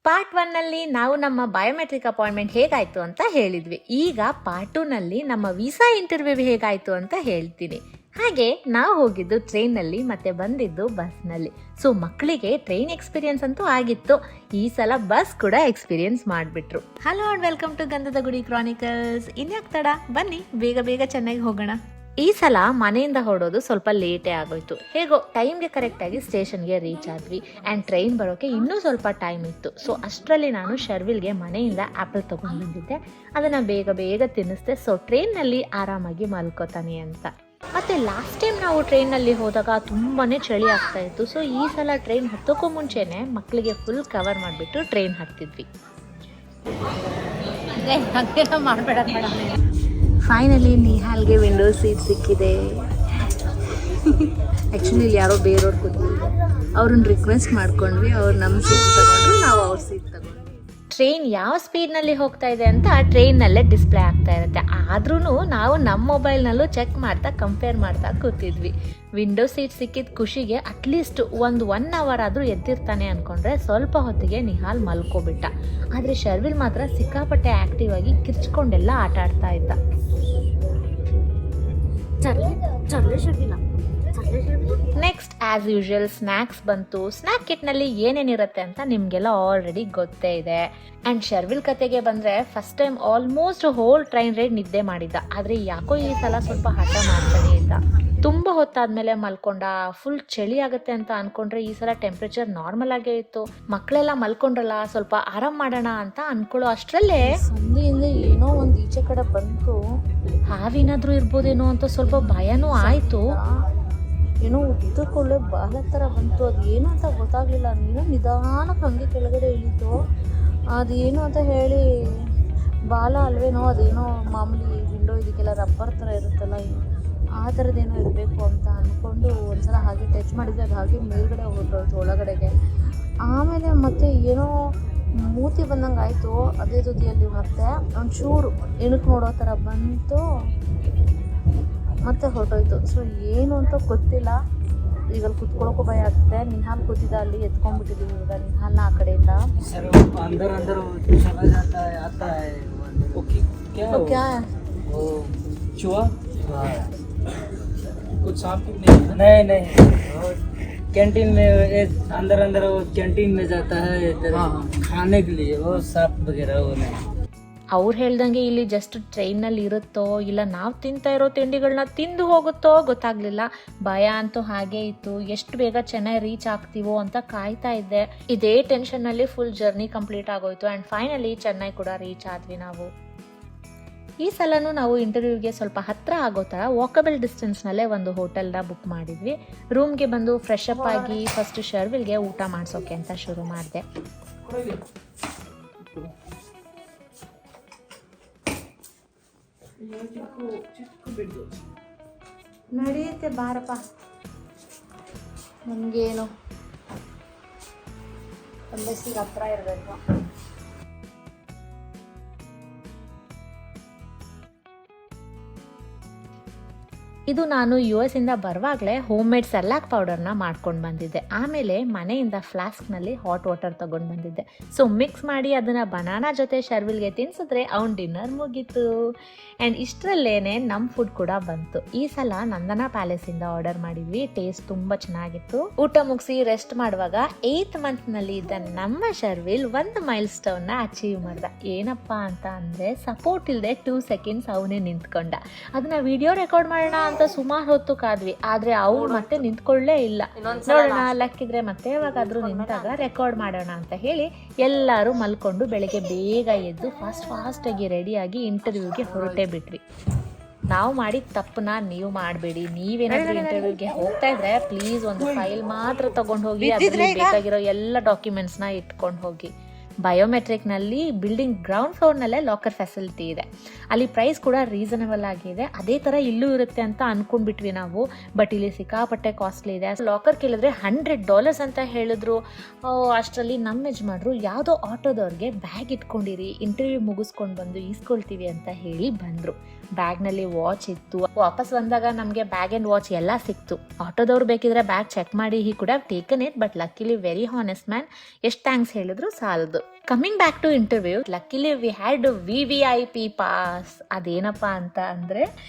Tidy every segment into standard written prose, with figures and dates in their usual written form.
Part 1ನಲ್ಲಿ ನಾವು ನಮ್ಮ biometric appointment ಹೇಗಾಯಿತು ಅಂತ ಹೇಳಿದ್ವಿ. ಈಗ ಪಾರ್ಟ್ 2ನಲ್ಲಿ ನಮ್ಮ ವೀಸಾ ಇಂಟರ್ವ್ಯೂ ಹೇಗಾಯಿತು ಅಂತ ಹೇಳ್ತೀನಿ. ಹಾಗೆ ನಾವು ಹೋಗಿದ್ದು ಟ್ರೈನಲ್ಲಿ ಮತ್ತೆ ಬಂದಿದ್ದು ಬಸ್ನಲ್ಲಿ. ಸೊ ಮಕ್ಕಳಿಗೆ ಟ್ರೈನ್ ಎಕ್ಸ್ಪೀರಿಯನ್ಸ್ ಅಂತೂ ಆಗಿತ್ತು. ಈ ಸಲ ಬಸ್ ಕೂಡ ಎಕ್ಸ್ಪೀರಿಯನ್ಸ್ ಮಾಡಿಬಿಟ್ರು. ಹಲೋ ಅಂಡ್ ವೆಲ್ಕಮ್ ಟು ಗಂಧದ ಗುಡಿ ಕ್ರಾನಿಕಲ್ಸ್. ಇನ್ಯಾಕ್ ತಡ, ಬನ್ನಿ ಬೇಗ ಬೇಗ ಚೆನ್ನೈಗೆ ಹೋಗೋಣ. ಈ ಸಲ ಮನೆಯಿಂದ ಹೊರಡೋದು ಸ್ವಲ್ಪ ಲೇಟೇ ಆಗೋಯ್ತು. ಹೇಗೋ ಟೈಮ್ಗೆ ಕರೆಕ್ಟಾಗಿ ಸ್ಟೇಷನ್ಗೆ ರೀಚ್ ಆದ್ವಿ. ಆ್ಯಂಡ್ ಟ್ರೈನ್ ಬರೋಕ್ಕೆ ಇನ್ನೂ ಸ್ವಲ್ಪ ಟೈಮ್ ಇತ್ತು. ಸೊ ಅಷ್ಟರಲ್ಲಿ ನಾನು ಶರ್ವಿಲ್ಗೆ ಮನೆಯಿಂದ ಆ್ಯಪಲ್ ತೊಗೊಂಡು ಬಂದಿದ್ದೆ. ಅದನ್ನು ಬೇಗ ಬೇಗ ತಿನ್ನಿಸ್ದೆ. ಸೊ ಟ್ರೈನ್ನಲ್ಲಿ ಆರಾಮಾಗಿ ಮಲ್ಕೋತಾನೆ ಅಂತ. ಮತ್ತು ಲಾಸ್ಟ್ ಟೈಮ್ ನಾವು ಟ್ರೈನಲ್ಲಿ ಹೋದಾಗ ತುಂಬಾ ಚಳಿ ಆಗ್ತಾ ಇತ್ತು. ಸೊ ಈ ಸಲ ಟ್ರೈನ್ ಹತ್ತೋಕ್ಕೂ ಮುಂಚೆನೇ ಮಕ್ಕಳಿಗೆ ಫುಲ್ ಕವರ್ ಮಾಡಿಬಿಟ್ಟು ಟ್ರೈನ್ ಹತ್ತಿದ್ವಿ. ಮಾಡಬೇಡ ಫೈನಲಿ ನಿಹಾಲ್ಗೆ ವಿಂಡೋ ಸೀಟ್ ಸಿಕ್ಕಿದೆ. ಆ್ಯಕ್ಚುಲಿ ಇಲ್ಲಿ ಯಾರೋ ಬೇರೆಯವ್ರು ಕೂತಿದ್ರು, ಅವ್ರನ್ನ ರಿಕ್ವೆಸ್ಟ್ ಮಾಡ್ಕೊಂಡ್ವಿ. ಅವ್ರು ನಮ್ಮ ಸೀಟ್ ತಗೊಂಡ್ರು, ನಾವು ಅವ್ರ ಸೀಟ್ ತಗೊಂಡ್ವಿ. ಟ್ರೈನ್ ಯಾವ ಸ್ಪೀಡ್ನಲ್ಲಿ ಹೋಗ್ತಾ ಇದೆ ಅಂತ ಟ್ರೈನ್ನಲ್ಲೇ ಡಿಸ್ಪ್ಲೇ ಆಗ್ತಾ ಇರುತ್ತೆ. ಆದ್ರೂ ನಾವು ನಮ್ಮ ಮೊಬೈಲ್ನಲ್ಲೂ ಚೆಕ್ ಮಾಡ್ತಾ ಕಂಪೇರ್ ಮಾಡ್ತಾ ಕೂತಿದ್ವಿ. ವಿಂಡೋ ಸೀಟ್ ಸಿಕ್ಕಿದ ಖುಷಿಗೆ ಅಟ್ಲೀಸ್ಟ್ ಒಂದು 1 ಅವರ್ ಆದರೂ ಎದ್ದಿರ್ತಾನೆ ಅಂದ್ಕೊಂಡ್ರೆ ಸ್ವಲ್ಪ ಹೊತ್ತಿಗೆ ನಿಹಾಲ್ ಮಲ್ಕೋಬಿಟ್ಟ. ಆದರೆ ಶರ್ವಿಲ್ ಮಾತ್ರ ಸಿಕ್ಕಾಪಟ್ಟೆ ಆ್ಯಕ್ಟಿವ್ ಆಗಿ ಕಿರ್ಚ್ಕೊಂಡೆಲ್ಲ ಆಟ ಆಡ್ತಾ ಇದ್ದ. ನೆಕ್ಸ್ಟ್ ಆಸ್ ಯೂಶುವಲ್ ಸ್ನ್ಯಾಕ್ಸ್ ಬಂತು. ಸ್ನ್ಯಾಕ್ ಕಿಟ್ನಲ್ಲಿ ಏನೇನಿರುತ್ತೆ ಅಂತ ನಿಮಗೆಲ್ಲ ಆಲ್ರೆಡಿ ಗೊತ್ತೇ ಇದೆ. ಆ್ಯಂಡ್ ಶರ್ವಿಲ್ ಕತೆಗೆ ಬಂದರೆ first time almost whole train ride ನಿದ್ದೆ ಮಾಡಿದ್ದ. ಆದರೆ ಯಾಕೋ ಈ ಸಲ ಸ್ವಲ್ಪ ಹಠ ಮಾಡ್ತಾನೆ ಇದ್ದ. ತುಂಬ ಹೊತ್ತಾದ್ಮೇಲೆ ಮಲ್ಕೊಂಡ. ಫುಲ್ ಚಳಿ ಆಗುತ್ತೆ ಅಂತ ಅನ್ಕೊಂಡ್ರೆ ಈ ಸಲ ಟೆಂಪ್ರೇಚರ್ ನಾರ್ಮಲ್ ಆಗೇ ಇತ್ತು. ಮಕ್ಕಳೆಲ್ಲ ಮಲ್ಕೊಂಡ್ರಲ್ಲ, ಸ್ವಲ್ಪ ಆರಾಮ್ ಮಾಡೋಣ ಅಂತ ಅನ್ಕೊಳ್ಳೋ ಅಷ್ಟರಲ್ಲೇ ಸಂಧಿಯಿಂದ ಏನೋ ಒಂದು ಈಚೆ ಕಡೆ ಬಂತು. ಹಾವೇನಾದ್ರೂ ಇರ್ಬೋದೇನೋ ಅಂತ ಸ್ವಲ್ಪ ಭಯನೂ ಆಯ್ತು. ಏನೋ ಉದ್ದಕ್ಕೊಳ್ಳೆ ಬಾಲ ಥರ ಬಂತು. ಅದು ಏನು ಅಂತ ಗೊತ್ತಾಗ್ಲಿಲ್ಲ. ನೀನು ನಿಧಾನಕ್ಕೆ ಹಂಗೆ ಕೆಳಗಡೆ ಇಳಿತು. ಅದೇನು ಅಂತ ಹೇಳಿ ಬಾಲ ಅಲ್ವೇನೋ, ಅದೇನೋ ಮಾಮೂಲಿ ವಿಂಡೋ ಇದಕ್ಕೆಲ್ಲ ರಬ್ಬರ್ ಥರ ಇರುತ್ತಲ್ಲ, ಆ ಥರದ್ದೇನೋ ಇರಬೇಕು ಅಂತ ಅಂದ್ಕೊಂಡು ಒಂದ್ಸಲ ಹಾಗೆ ಟಚ್ ಮಾಡಿದರೆ ಅದು ಹಾಗೆ ಮೇಲ್ಗಡೆ ಹೊರಟೋಯ್ತು ಒಳಗಡೆಗೆ. ಆಮೇಲೆ ಮತ್ತೆ ಏನೋ ಮೂತಿ ಬಂದಂಗೆ ಆಯಿತು ಅದೇ ತುದಿಯಲ್ಲಿ. ಮತ್ತೆ ಒಂಚೂರು ಇಣುಕು ನೋಡೋ ಥರ ಬಂತು, ಮತ್ತೆ ಹೊರಟೋಯ್ತು. ಸೊ ಏನು ಅಂತ ಗೊತ್ತಿಲ್ಲ. ಈಗ ಕುತ್ಕೊಳ್ಳೋಕ್ಕೂ ಭಯ ಆಗ್ತದೆ. ನಿಹಾಲ್ ಕೂತಿದ್ದ, ಅಲ್ಲಿ ಎತ್ಕೊಂಡ್ಬಿಟ್ಟಿದ್ದೀವಿ ಇವಾಗ ನಿಹಾಲ್ನ ಆ ಕಡೆಯಿಂದ. कुछ साफ नहीं नहीं कैंटीन में अंदर अंदर वो कैंटीन में जाता है खाने के लिए, वो साफ वगैरह वो नहीं. ಅವ್ರು ಹೇಳ್ದಂಗೆ ಇಲ್ಲಿ ಜಸ್ಟ್ ಟ್ರೈನಲ್ಲಿ ಇರುತ್ತೋ ಇಲ್ಲ ನಾವು ತಿಂತಾ ಇರೋ ತಿಂಡಿಗಳನ್ನ ತಿಂದು ಹೋಗುತ್ತೋ ಗೊತ್ತಾಗ್ಲಿಲ್ಲ. ಭಯ ಅಂತೂ ಹಾಗೇ ಇತ್ತು. ಎಷ್ಟು ಬೇಗ ಚೆನ್ನೈ ರೀಚ್ ಆಗ್ತೀವೋ ಅಂತ ಕಾಯ್ತಾ ಇದ್ದೆ. ಇದೇ ಟೆನ್ಷನ್ನಲ್ಲಿ ಫುಲ್ ಜರ್ನಿ ಕಂಪ್ಲೀಟ್ ಆಗೋಯ್ತು. ಆ್ಯಂಡ್ ಫೈನಲಿ ಚೆನ್ನೈ ಕೂಡ ರೀಚ್ ಆದ್ವಿ ನಾವು. ಈ ಸಲನೂ ನಾವು ಇಂಟರ್ವ್ಯೂಗೆ ಸ್ವಲ್ಪ ಹತ್ತಿರ ಆಗೋ ಥರ ವಾಕಬಲ್ ಡಿಸ್ಟೆನ್ಸ್ನಲ್ಲೇ ಒಂದು ಹೋಟೆಲ್ನ ಬುಕ್ ಮಾಡಿದ್ವಿ. ರೂಮ್ಗೆ ಬಂದು ಫ್ರೆಶ್ ಅಪ್ ಆಗಿ ಫಸ್ಟ್ ಶರ್ವಿಲ್ಗೆ ಊಟ ಮಾಡಿಸೋಕೆ ಅಂತ ಶುರು ಮಾಡಿದೆ. ನಡೆಯುತ್ತೆ ಬಾರಪ್ಪ, ನಮಗೇನು ಒಂದಷ್ಟಿಗೆ ಹತ್ರ ಇರಬೇಕು. ಇದು ನಾನು US ಇಂದ ಬರುವಾಗಲೇ ಹೋಮ್ ಮೇಡ್ ಸಲಾಕ್ ಪೌಡರ್ನ ಮಾಡ್ಕೊಂಡು ಬಂದಿದ್ದೆ. ಆಮೇಲೆ ಮನೆಯಿಂದ ಫ್ಲಾಸ್ಕ್ನಲ್ಲಿ ಹಾಟ್ ವಾಟರ್ ತೊಗೊಂಡು ಬಂದಿದ್ದೆ. ಸೊ ಮಿಕ್ಸ್ ಮಾಡಿ ಅದನ್ನು ಬನಾನಾ ಜೊತೆ ಶರ್ವಿಲ್ಗೆ ತಿನ್ಸಿದ್ರೆ ಅವ್ನ ಡಿನ್ನರ್ ಮುಗೀತು. ಆ್ಯಂಡ್ ಇಷ್ಟರಲ್ಲೇನೆ ನಮ್ಮ ಫುಡ್ ಕೂಡ ಬಂತು. ಈ ಸಲ ನಂದನಾ ಪ್ಯಾಲೇಸಿಂದ ಆರ್ಡರ್ ಮಾಡಿದ್ವಿ. ಟೇಸ್ಟ್ ತುಂಬ ಚೆನ್ನಾಗಿತ್ತು. ಊಟ ಮುಗಿಸಿ ರೆಸ್ಟ್ ಮಾಡುವಾಗ 8th ಮಂತ್ನಲ್ಲಿ ಇದ್ದ ನಮ್ಮ ಶರ್ವಿಲ್ ಒಂದು ಮೈಲ್ ಸ್ಟೋನ್ನ ಅಚೀವ್ ಮಾಡ್ದ. ಏನಪ್ಪ ಅಂತ ಅಂದರೆ ಸಪೋರ್ಟ್ ಇಲ್ಲದೆ 2 ಸೆಕೆಂಡ್ಸ್ ಅವನೇ ನಿಂತ್ಕೊಂಡ. ಅದನ್ನ ವಿಡಿಯೋ ರೆಕಾರ್ಡ್ ಮಾಡೋಣ ಅಂತ ಸುಮಾರು ಹೊತ್ತು ಕಾದ್ವಿ. ಆದ್ರೆ ಅವ್ರು ಮತ್ತೆ ನಿಂತ್ಕೊಳ್ಳೇ ಇಲ್ಲ. ನೋಡೋಣ ಲಕ್ಕಿದ್ರೆ ಮತ್ತೆ ಯಾವಾಗಾದ್ರೂ ನಿಂತಾಗ ರೆಕಾರ್ಡ್ ಮಾಡೋಣ ಅಂತ ಹೇಳಿ ಎಲ್ಲರೂ ಮಲ್ಕೊಂಡು ಬೆಳಗ್ಗೆ ಬೇಗ ಎದ್ದು ಫಾಸ್ಟ್ ಆಗಿ ರೆಡಿಯಾಗಿ ಇಂಟರ್ವ್ಯೂಗೆ ಹೊರಟೇ ಬಿಟ್ವಿ. ನಾವು ಮಾಡಿದ ತಪ್ಪನ್ನ ನೀವು ಮಾಡಬೇಡಿ. ನೀವೇನಾದ್ರೂ ಇಂಟರ್ವ್ಯೂಗೆ ಹೋಗ್ತಾ ಇದ್ರೆ ಪ್ಲೀಸ್ ಒಂದು ಫೈಲ್ ಮಾತ್ರ ತಗೊಂಡು ಹೋಗಿ, ಅದರಲ್ಲಿ ಬೇಕಾಗಿರೋ ಎಲ್ಲ ಡಾಕ್ಯುಮೆಂಟ್ಸ್ನ ಇಟ್ಕೊಂಡು ಹೋಗಿ. ಬಯೋಮೆಟ್ರಿಕ್ನಲ್ಲಿ ಬಿಲ್ಡಿಂಗ್ ಗ್ರೌಂಡ್ ಫ್ಲೋರ್ನಲ್ಲೇ ಲಾಕರ್ ಫೆಸಿಲಿಟಿ ಇದೆ. ಅಲ್ಲಿ ಪ್ರೈಸ್ ಕೂಡ ರೀಸನಬಲ್ ಆಗಿದೆ. ಅದೇ ಥರ ಇಲ್ಲೂ ಇರುತ್ತೆ ಅಂತ ಅಂದ್ಕೊಂಡ್ಬಿಟ್ವಿ ನಾವು. ಬಟ್ ಇಲ್ಲಿ ಸಿಕ್ಕಾಪಟ್ಟೆ ಕಾಸ್ಟ್ಲಿ ಇದೆ. ಲಾಕರ್ ಕೇಳಿದ್ರೆ $100 ಅಂತ ಹೇಳಿದ್ರು. ಅಷ್ಟರಲ್ಲಿ ನಮ್ಮ ಯಜಮಾನ್ರು ಯಾವುದೋ ಆಟೋದವ್ರಿಗೆ ಬ್ಯಾಗ್ ಇಟ್ಕೊಂಡಿರಿ, ಇಂಟರ್ವ್ಯೂ ಮುಗಿಸ್ಕೊಂಡು ಬಂದು ಈಸ್ಕೊಳ್ತೀವಿ ಅಂತ ಹೇಳಿ ಬಂದರು. ಬ್ಯಾಗ್ನಲ್ಲಿ ವಾಚ್ ಇತ್ತು. ವಾಪಸ್ ಬಂದಾಗ ನಮಗೆ ಬ್ಯಾಗ್ ಆ್ಯಂಡ್ ವಾಚ್ ಎಲ್ಲ ಸಿಕ್ತು. ಆಟೋದವ್ರು ಬೇಕಿದ್ರೆ ಬ್ಯಾಗ್ ಚೆಕ್ ಮಾಡಿ he could have taken it, but luckily very honest man. ಎಷ್ಟು ಥ್ಯಾಂಕ್ಸ್ ಹೇಳಿದ್ರು ಸಾಲದು. Coming back to interview, luckily we had VVIP pass. ಅದೇನಪ್ಪ ಅಂತ ಅಂದರೆ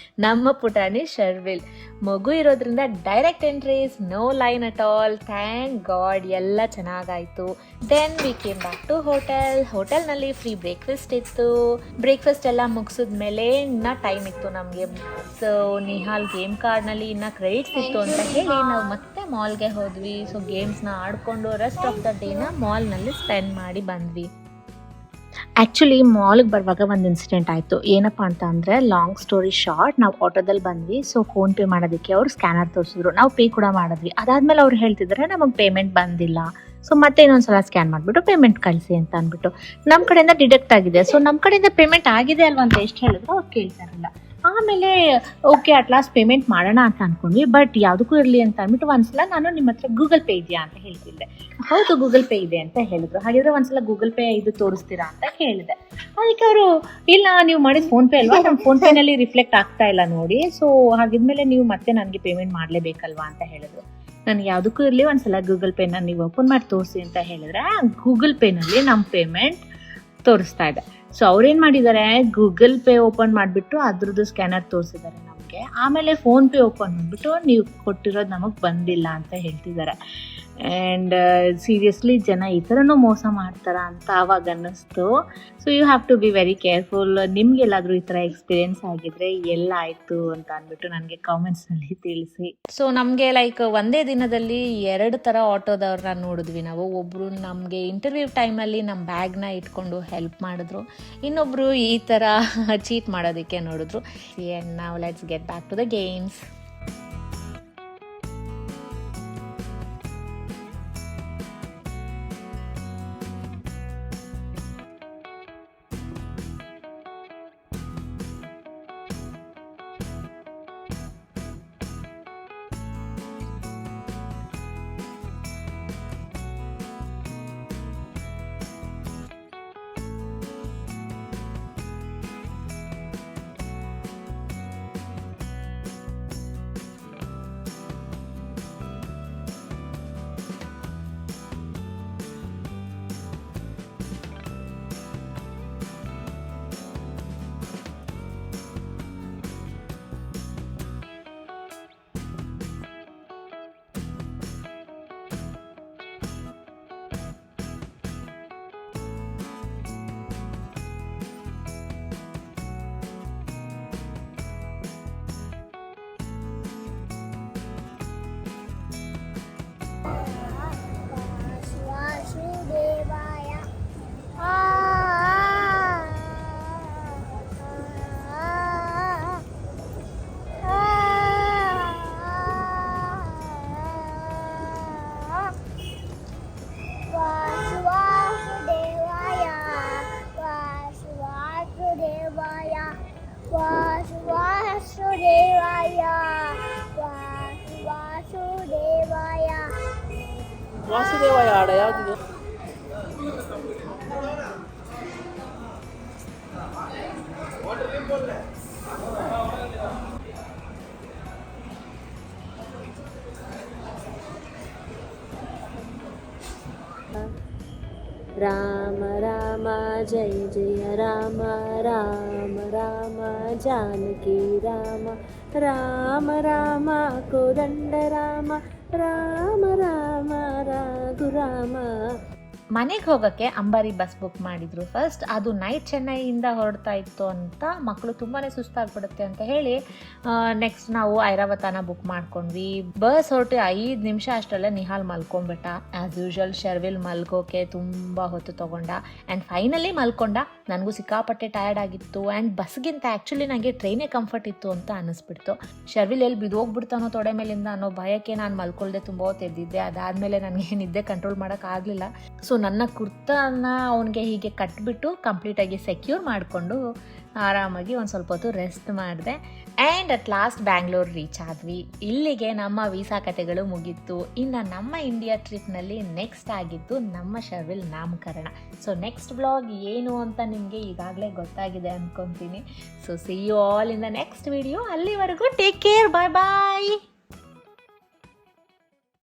ನಮ್ಮ ಪುಟಾಣಿ ಶರ್ವಿಲ್ ಮಗು ಇರೋದ್ರಿಂದ direct entries, no line at all, thank god ಎಲ್ಲ ಚೆನ್ನಾಗಾಯಿತು. Then we came back to ಹೋಟೆಲ್ನಲ್ಲಿ ಫ್ರೀ ಬ್ರೇಕ್ಫಾಸ್ಟ್ ಇತ್ತು. ಬ್ರೇಕ್ಫಾಸ್ಟ್ ಎಲ್ಲ ಮುಗಿಸಿದ್ಮೇಲೆ ಇನ್ನೂ ಟೈಮ್ ಇತ್ತು ನಮಗೆ. ಸೊ ನಿಹಾಲ್ ಗೇಮ್ ಕಾರ್ಡ್ನಲ್ಲಿ ಇನ್ನೂ ಕ್ರೆಡಿಟ್ಸ್ ಇತ್ತು ಅಂತ ಹೇಳಿ ನಾವು ಮತ್ತೆ ಮಾಲ್ಗೆ ಹೋದ್ವಿ. ಸೊ ಗೇಮ್ಸ್ನ ಆಡಿಕೊಂಡು ರೆಸ್ಟ್ ಆಫ್ ದ ಡೇನ ಮಾಲ್ನಲ್ಲಿ ಸ್ಪೆಂಡ್ ಮಾಡಿ ಬಂದ್ವಿ. ಆ್ಯಕ್ಚುಲಿ ಮಾಲ್ಗೆ ಬರುವಾಗ ಒಂದು ಇನ್ಸಿಡೆಂಟ್ ಆಯಿತು. ಏನಪ್ಪ ಅಂತ ಅಂದರೆ, ಲಾಂಗ್ ಸ್ಟೋರಿ ಶಾರ್ಟ್, ನಾವು ಆಟೋದಲ್ಲಿ ಬಂದ್ವಿ. ಸೊ ಫೋನ್ಪೇ ಮಾಡೋದಕ್ಕೆ ಅವ್ರು ಸ್ಕ್ಯಾನರ್ ತೋರಿಸಿದ್ರು, ನಾವು ಪೇ ಕೂಡ ಮಾಡಿದ್ವಿ. ಅದಾದಮೇಲೆ ಅವ್ರು ಹೇಳ್ತಿದ್ದಾರೆ ನಮಗೆ ಪೇಮೆಂಟ್ ಬಂದಿಲ್ಲ, ಸೊ ಮತ್ತೆ ಇನ್ನೊಂದ್ಸಲ ಸ್ಕ್ಯಾನ್ ಮಾಡಿಬಿಟ್ಟು ಪೇಮೆಂಟ್ ಕಳಿಸಿ ಅಂತ ಅಂದ್ಬಿಟ್ಟು. ನಮ್ಮ ಕಡೆಯಿಂದ ಡಿಡಕ್ಟ್ ಆಗಿದೆ. ಸೊ ನಮ್ಮ ಕಡೆಯಿಂದ ಪೇಮೆಂಟ್ ಆಗಿದೆ ಅಲ್ವಾ ಅಂತ ಎಷ್ಟು ಹೇಳಿದ್ರು ಅವ್ರು ಕೇಳ್ತಾ ಇರಲಿಲ್ಲ. ಆಮೇಲೆ ಓಕೆ ಅಟ್ ಲಾಸ್ಟ್ ಪೇಮೆಂಟ್ ಮಾಡೋಣ ಅಂತ ಅಂದ್ಕೊಂಡ್ವಿ. ಬಟ್ ಯಾವುದಕ್ಕೂ ಇರಲಿ ಅಂತ ಅಂದ್ಬಿಟ್ಟು ಒಂದ್ಸಲ ನಾನು ನಿಮ್ಮ ಹತ್ರ ಗೂಗಲ್ ಪೇ ಇದೆಯಾ ಅಂತ ಹೇಳ್ತಿದ್ದೆ. ಹೌದು ಗೂಗಲ್ ಪೇ ಇದೆ ಅಂತ ಹೇಳಿದ್ರು. ಹಾಗಿದ್ರೆ ಒಂದ್ಸಲ ಗೂಗಲ್ ಪೇ ಇದು ತೋರಿಸ್ತೀರಾ ಅಂತ ಕೇಳಿದೆ. ಅದಕ್ಕೆ ಅವರು ಇಲ್ಲ ನೀವು ಮಾಡಿದ ಫೋನ್ಪೇ ಅಲ್ವಾ, ನಮ್ಮ ಫೋನ್ಪೇನಲ್ಲಿ ರಿಫ್ಲೆಕ್ಟ್ ಆಗ್ತಾ ಇಲ್ಲ ನೋಡಿ, ಸೊ ಹಾಗಿದ್ಮೇಲೆ ನೀವು ಮತ್ತೆ ನನಗೆ ಪೇಮೆಂಟ್ ಮಾಡಲೇಬೇಕಲ್ವಾ ಅಂತ ಹೇಳಿದ್ರು. ನನಗೆ ಯಾವುದಕ್ಕೂ ಇರಲಿ ಒಂದ್ಸಲ ಗೂಗಲ್ ಪೇನ ನೀವು ಓಪನ್ ಮಾಡಿ ತೋರಿಸಿ ಅಂತ ಹೇಳಿದ್ರೆ ಗೂಗಲ್ ಪೇನಲ್ಲಿ ನಮ್ಮ ಪೇಮೆಂಟ್ ತೋರಿಸ್ತಾ ಇದೆ. ಸೊ ಅವ್ರೇನು ಮಾಡಿದ್ದಾರೆ, ಗೂಗಲ್ ಪೇ ಓಪನ್ ಮಾಡಿಬಿಟ್ಟು ಅದ್ರದ್ದು ಸ್ಕ್ಯಾನರ್ ತೋರಿಸಿದ್ದಾರೆ ನಮಗೆ. ಆಮೇಲೆ ಫೋನ್ಪೇ ಓಪನ್ ಮಾಡಿಬಿಟ್ಟು ನೀವು ಕೊಟ್ಟಿರೋದು ನಮಗೆ ಬಂದಿಲ್ಲ ಅಂತ ಹೇಳ್ತಿದ್ದಾರೆ. ಆ್ಯಂಡ್ ಸೀರಿಯಸ್ಲಿ ಜನ ಈ ಥರನೂ ಮೋಸ ಮಾಡ್ತಾರ ಅಂತ ಆವಾಗ ಅನ್ನಿಸ್ತು. So you have to be very careful. ನಿಮಗೆಲ್ಲಾದರೂ ಈ ಥರ ಎಕ್ಸ್ಪೀರಿಯೆನ್ಸ್ ಆಗಿದ್ರೆ ಎಲ್ಲ ಆಯಿತು ಅಂತ ಅಂದ್ಬಿಟ್ಟು ನನಗೆ ಕಾಮೆಂಟ್ಸ್ನಲ್ಲಿ ತಿಳಿಸಿ. ಸೊ ನಮಗೆ ಲೈಕ್ ಒಂದೇ ದಿನದಲ್ಲಿ 2 ಥರ ಆಟೋದವ್ರನ್ನ ನೋಡಿದ್ವಿ ನಾವು. ಒಬ್ಬರು ನಮಗೆ ಇಂಟರ್ವ್ಯೂ ಟೈಮಲ್ಲಿ ನಮ್ಮ ಬ್ಯಾಗ್ನ ಇಟ್ಕೊಂಡು ಹೆಲ್ಪ್ ಮಾಡಿದ್ರು, ಇನ್ನೊಬ್ಬರು ಈ ಥರ ಚೀಟ್ ಮಾಡೋದಕ್ಕೆ ನೋಡಿದ್ರು. ಆ್ಯಂಡ್ ನಾವು let's get back to the games. Vasudeva ಹಾಡ ಯಾವುದಿದು? ರಾಮ ರಾಮ ಜಯ ಜಯ ರಾಮ ರಾಮ ರಾಮ ಜಾನಕಿ ರಾಮ ರಾಮ ರಾಮ ಕೋದಂಡ ರಾಮ ರಾಮ ರಾಮ ರಘುರಾಮ. ಮನೆಗೆ ಹೋಗೋಕ್ಕೆ ಅಂಬಾರಿ ಬಸ್ ಬುಕ್ ಮಾಡಿದ್ರು ಫಸ್ಟ್. ಅದು ನೈಟ್ ಚೆನ್ನೈಯಿಂದ ಹೊರಡ್ತಾ ಇತ್ತು ಅಂತ ಮಕ್ಕಳು ತುಂಬಾ ಸುಸ್ತಾಗ್ಬಿಡುತ್ತೆ ಅಂತ ಹೇಳಿ ನೆಕ್ಸ್ಟ್ ನಾವು ಐರಾವತನ ಬುಕ್ ಮಾಡ್ಕೊಂಡ್ವಿ. ಬಸ್ ಹೊರಟು 5 ನಿಮಿಷ ಅಷ್ಟರಲ್ಲೇ ನಿಹಾಲ್ ಮಲ್ಕೊಂಡ್ಬಿಟ್ಟ. ಆ್ಯಸ್ ಯೂಶ್ವಲ್ ಶರ್ವಿಲ್ ಮಲ್ಗೋಕೆ ತುಂಬ ಹೊತ್ತು ತೊಗೊಂಡ ಆ್ಯಂಡ್ ಫೈನಲಿ ಮಲ್ಕೊಂಡ. ನನಗೂ ಸಿಕ್ಕಾಪಟ್ಟೆ ಟಯರ್ಡ್ ಆಗಿತ್ತು ಆ್ಯಂಡ್ ಬಸ್ಗಿಂತ ಆ್ಯಕ್ಚುಲಿ ನನಗೆ ಟ್ರೈನೇ ಕಂಫರ್ಟ್ ಇತ್ತು ಅಂತ ಅನ್ನಿಸ್ಬಿಡ್ತು. ಶರ್ವಿಲ್ ಎಲ್ಲಿ ಬಿದ್ದೋಗ್ಬಿಡ್ತಾನೋ ತೊಡೆ ಮೇಲಿಂದ ಅನ್ನೋ ಭಯಕ್ಕೆ ನಾನು ಮಲ್ಕೊಳ್ದೆ ತುಂಬ ಹೊತ್ತು ಎದ್ದಿದ್ದೆ. ಅದಾದಮೇಲೆ ನನಗೆ ನಿದ್ದೆ ಕಂಟ್ರೋಲ್ ಮಾಡೋಕ್ಕಾಗಲಿಲ್ಲ. ಸೊ ನನ್ನ ಕುರ್ತಾನ ಅವನಿಗೆ ಹೀಗೆ ಕಟ್ಬಿಟ್ಟು ಕಂಪ್ಲೀಟಾಗಿ ಸೆಕ್ಯೂರ್ ಮಾಡಿಕೊಂಡು ಆರಾಮಾಗಿ ಒಂದು ಸ್ವಲ್ಪ ಹೊತ್ತು ರೆಸ್ಟ್ ಮಾಡಿದೆ. And at last Bangalore reach ಆದ್ವಿ. ಇಲ್ಲಿಗೆ ನಮ್ಮ ವೀಸಾ ಕತೆಗಳು ಮುಗೀತು. ಇನ್ನು ನಮ್ಮ ಇಂಡಿಯಾ ಟ್ರಿಪ್ನಲ್ಲಿ ನೆಕ್ಸ್ಟ್ ಆಗಿದ್ದು ನಮ್ಮ ಶರ್ವಿಲ್ ನಾಮಕರಣ. ಸೊ ನೆಕ್ಸ್ಟ್ ವ್ಲಾಗ್ ಏನು ಅಂತ ನಿಮಗೆ ಈಗಾಗಲೇ ಗೊತ್ತಾಗಿದೆ ಅಂದ್ಕೊತೀನಿ. So see you all in the next video. ಅಲ್ಲಿವರೆಗೂ ಟೇಕ್ ಕೇರ್, ಬಾಯ್ ಬಾಯ್.